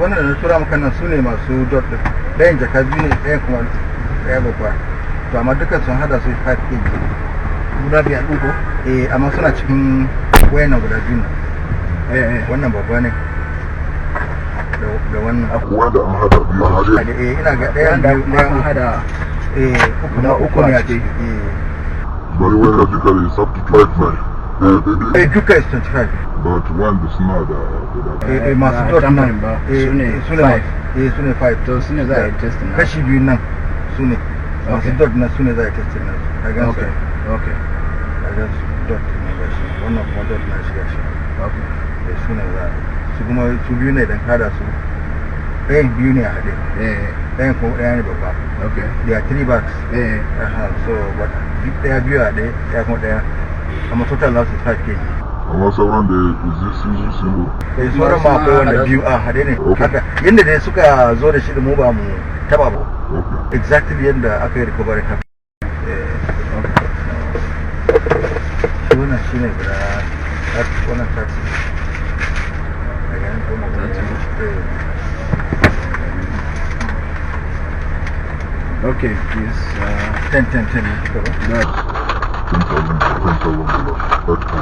wannan da na tura maka nan su ne masu dot din. Ɗayan jaka biyu ne, ɗayan kuma ɗaya babba. To amma dukkan sun hada su 5 kg. Guda biyar ɗin ko? Amma suna cikin wayannan guda biyu nan. Wannan babba ne. Da wannan. Akwai da an hada biyu a hade. Ina ga ɗayan da an hada uku ne a ce. But when you got is up to 25. Duka is 25. But one is not masu dot nan ba. Su ne 5. To su ne za a yi testin na. Kashi biyu nan su ne. Masu dot nan su ne za a yi testin nan. A gan su. Okay. A gan su dot ne ga shi. Wannan kuma dot na shi ga shi. Okay. Su ne za a yi. Su kuma su biyu ne don kada su. Ɗayan biyu ne a haɗe. Ɗayan kuma ɗaya ne babba. Okay. There are 3 bags. So but ɗaya biyu a ɗaya, ɗaya kuma ɗaya. Amma total loss is 5 kg. amma sauran da is single. Sauran ma akwai wanda biyu a haɗe ne. Haka yadda dai suka zo da shi da mu ba mu taba ba. Exactly yadda aka yi recovery haka. Shi wannan shi ne guda wannan taxi. Daga yan kuma Okay, please. 10 ne suka ba. 10,000 dollars.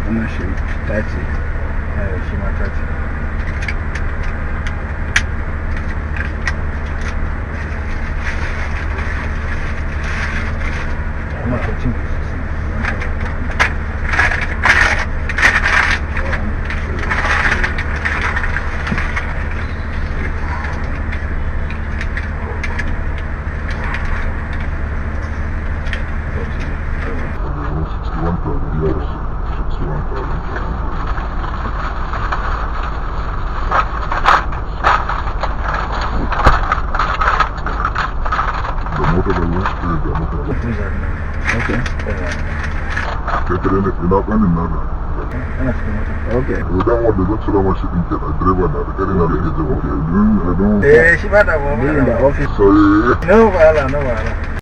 Wannan shi itace. Shi ma itace. Amma kwacin Okay. Idan wanda zan cira mashi ɗin ke da direba na da ƙari na da ke jama'a. shi ba da ba. Being in the office. So, No wahala.